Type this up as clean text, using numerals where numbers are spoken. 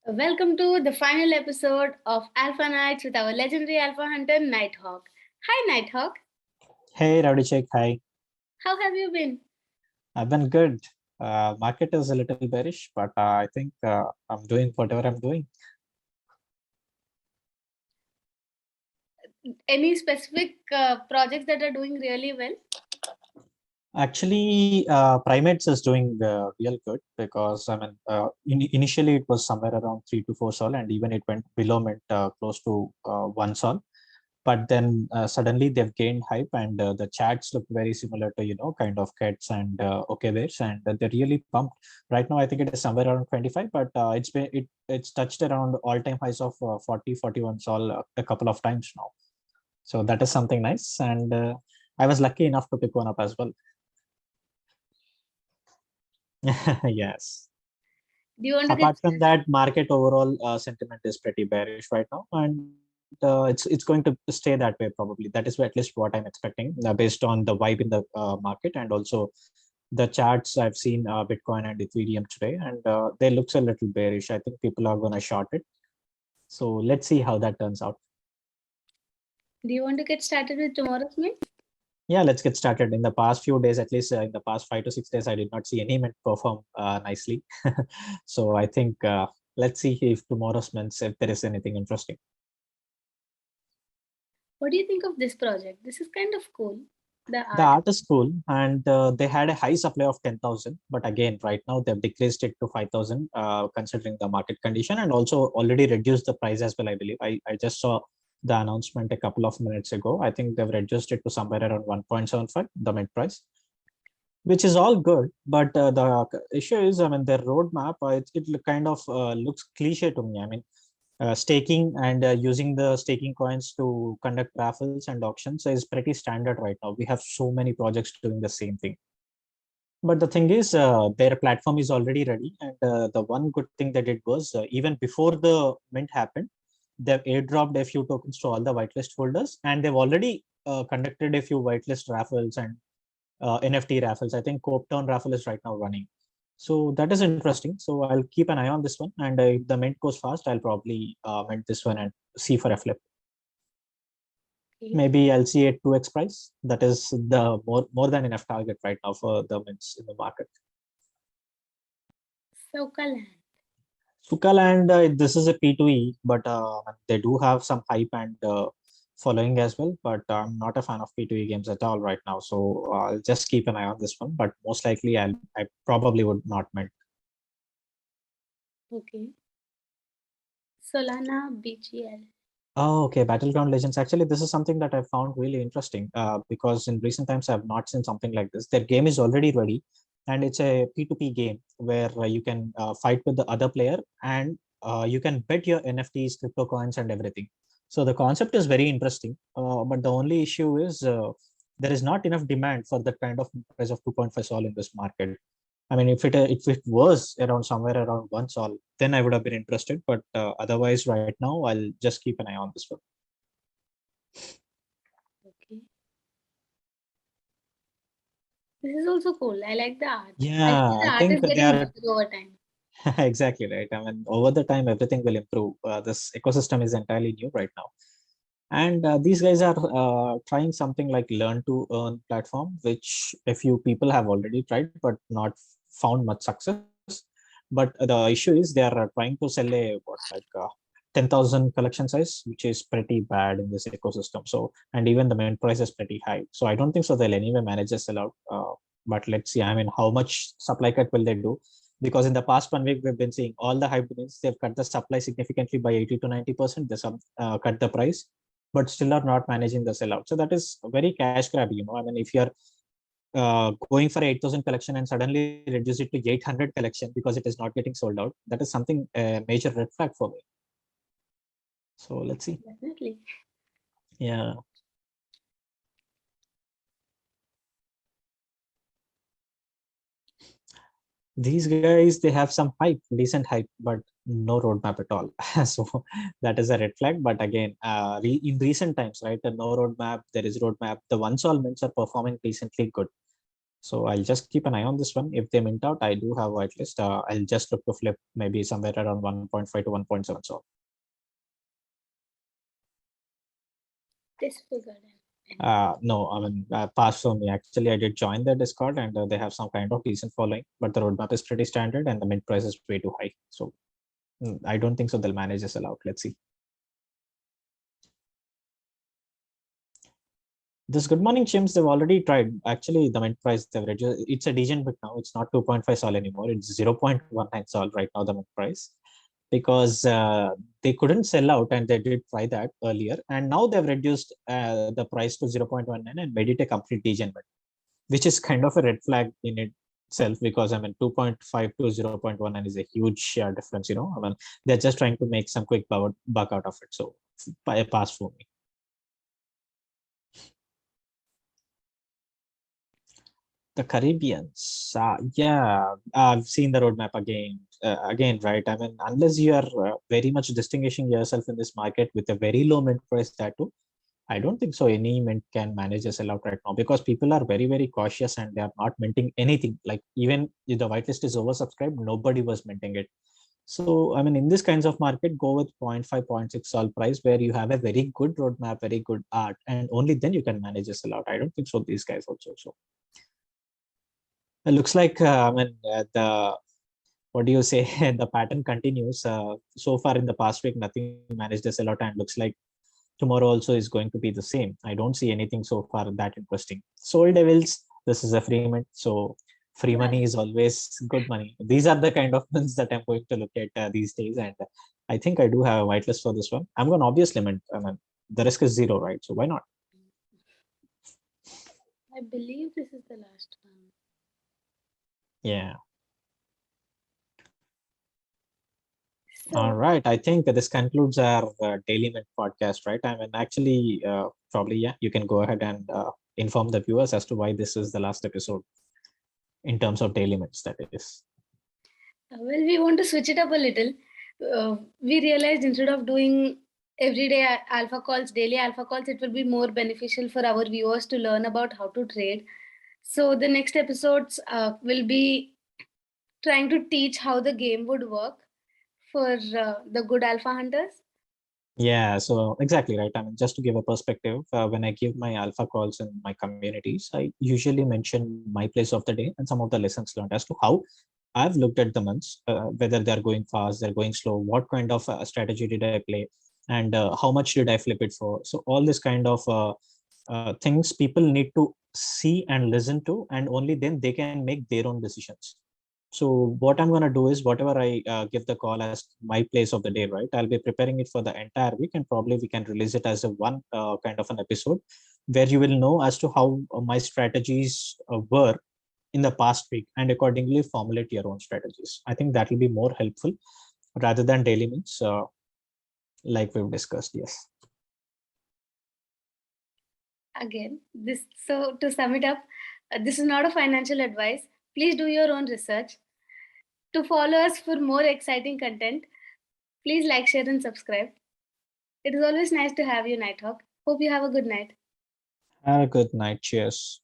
Welcome to the final episode of Alpha Nights with our legendary Alpha Hunter Nighthawk. Hi Nighthawk, Hey, Rowdy Check. Hi. how have you been? I've been good. Market is a little bearish, but I think I'm doing whatever I'm doing. Any specific projects that are doing really well? Actually, Primates is doing real good because I mean, initially it was somewhere around 3 to 4 sol, and even it went below mint close to 1 sol. But then suddenly they've gained hype, and the chats look very similar to kind of Cats and OKBears, and they're really pumped. Right now, I think it is somewhere around 25, but it's touched around all-time highs of 40, 41 sol a couple of times now. So that is something nice, and I was lucky enough to pick one up as well. Yes. Do you want to Apart from that, market overall sentiment is pretty bearish right now, and it's going to stay that way probably. That is at least what I'm expecting based on the vibe in the market, and also the charts I've seen Bitcoin and Ethereum today, and they looks a little bearish. I think people are going to short it. So let's see how that turns out. Do you want to get started with tomorrow's mint? Yeah, let's get started. In the past few days, at least in the past 5 to 6 days, I did not see any mint perform nicely. So I think let's see if tomorrow's mints, if there is anything interesting. What do you think of this project? This is kind of cool. The art is cool, and they had a high supply of 10,000, but again, right now they've decreased it to 5,000, considering the market condition, and also already reduced the price as well. I believe I just saw the announcement a couple of minutes ago. I think they've reduced it to somewhere around 1.75, the mid price, which is all good. But the issue is, I mean, their roadmap, it kind of looks cliche to me. I mean, staking and using the staking coins to conduct raffles and auctions is pretty standard right now. We have so many projects doing the same thing. But the thing is, their platform is already ready. And the one good thing they did was, even before the mint happened, they've airdropped a few tokens to all the whitelist holders. And they've already conducted a few whitelist raffles and NFT raffles. I think Cope Town raffle is right now running. So that is interesting. So I'll keep an eye on this one. And if the mint goes fast, I'll probably mint this one and see for a flip. Maybe I'll see a 2x price. That is the more than enough target right now for the mints in the market. Soukaland. Soukaland, this is a P2E, but they do have some hype and following as well, but I'm not a fan of P2E games at all right now. So I'll just keep an eye on this one, but most likely I probably would not mint. Okay. SolanaBGL. Oh, okay. BattlegroundLegends. Actually, this is something that I found really interesting because in recent times, I have not seen something like this. Their game is already ready, and it's a P2P game where you can fight with the other player, and you can bet your NFTs, crypto coins, and everything. So the concept is very interesting, but the only issue is there is not enough demand for that kind of price of 2.5 sol in this market. I mean, if it was around somewhere around 1 sol, then I would have been interested. But otherwise, right now, I'll just keep an eye on this one. Okay. This is also cool. I like the art. Yeah, I I think the art think is they getting are better over time. exactly right. I mean, over the time, everything will improve. This ecosystem is entirely new right now. And these guys are trying something like learn to earn platform, which a few people have already tried, but not found much success. But the issue is they are trying to sell a 10,000 collection size, which is pretty bad in this ecosystem. So, and even the main price is pretty high. So I don't think so they'll anyway manage a sellout. But let's see. I mean, how much supply cut will they do? Because in the past 1 week, we've been seeing all the hype means they've cut the supply significantly by 80 to 90%. They cut the price, but still are not managing the sellout. So that is very cash grab. I mean, if you're going for 8,000 collection and suddenly reduce it to 800 collection because it is not getting sold out, that is something a major red flag for me. So let's see. Definitely. Yeah. These guys, they have some hype, decent hype, but no roadmap at all. So that is a red flag. But again, in recent times, right, no roadmap, there is roadmap. The 1 sol mints are performing decently good. So I'll just keep an eye on this one. If they mint out, I do have whitelist. I'll just look to flip maybe somewhere around 1.5 to 1.7. So Disfigured. no, I mean, pass for me. Actually, I did join their Discord and they have some kind of decent following, but the roadmap is pretty standard and the mint price is way too high. So I don't think so. They'll manage this out. Let's see. This good morning chimps, they've already tried. Actually, the mint price they've reduced. It's a degen bit now. It's not 2.5 sol anymore. It's 0.19 sol right now, the mint price, because they couldn't sell out and they did try that earlier. And now they've reduced the price to 0.19 and made it a complete degen bit, which is kind of a red flag in itself, because I mean 2.5 to 0.19 is a huge difference. I mean, they're just trying to make some quick buck out of it. So a pass for me. The Caribbeans, yeah, I've seen the roadmap again, right? I mean, unless you are very much distinguishing yourself in this market with a very low mint price tattoo, I don't think so any mint can manage a sellout right now, because people are very, very cautious and they are not minting anything. Like even if the whitelist is oversubscribed, nobody was minting it. So, I mean, in this kinds of market, go with 0.5, 0.6 sol price where you have a very good roadmap, very good art, and only then you can manage a sellout. I don't think so. These guys also. So it looks like, I mean, what do you say? The pattern continues. So far in the past week, nothing managed a sellout, and looks like tomorrow also is going to be the same. I don't see anything so far that interesting. Soul Devils, this is a free mint, so free money is always good money. These are the kind of mints that I'm going to look at these days, and I think I do have a whitelist for this one. I'm going to obviously mint. I mean, the risk is zero, right? So why not? I believe this is the last one. Yeah. So, All right. I think this concludes our daily mint podcast, right? I mean, actually, probably, yeah, you can go ahead and inform the viewers as to why this is the last episode in terms of daily mints, that is. well, we want to switch it up a little. We realized instead of doing everyday alpha calls, daily alpha calls, it will be more beneficial for our viewers to learn about how to trade. So the next episodes will be trying to teach how the game would work for the good alpha hunters. Yeah, so exactly right. I mean, just to give a perspective, when I give my alpha calls in my communities, I usually mention my place of the day and some of the lessons learned as to how I've looked at the months, whether they're going fast, they're going slow, what kind of strategy did I play, and how much did I flip it for. So all this kind of things people need to see and listen to, and only then they can make their own decisions. So what I'm going to do is whatever I give the call as my place of the day, right? I'll be preparing it for the entire week, and probably we can release it as a one kind of an episode where you will know as to how my strategies were in the past week, and accordingly formulate your own strategies. I think that will be more helpful rather than daily mints, like we've discussed. Yes. Again, this, so to sum it up, this is not a financial advice. Please do your own research. To follow us for more exciting content, please like, share, and subscribe. It is always nice to have you, Nighthawk. Hope you have a good night. Have a good night. Cheers.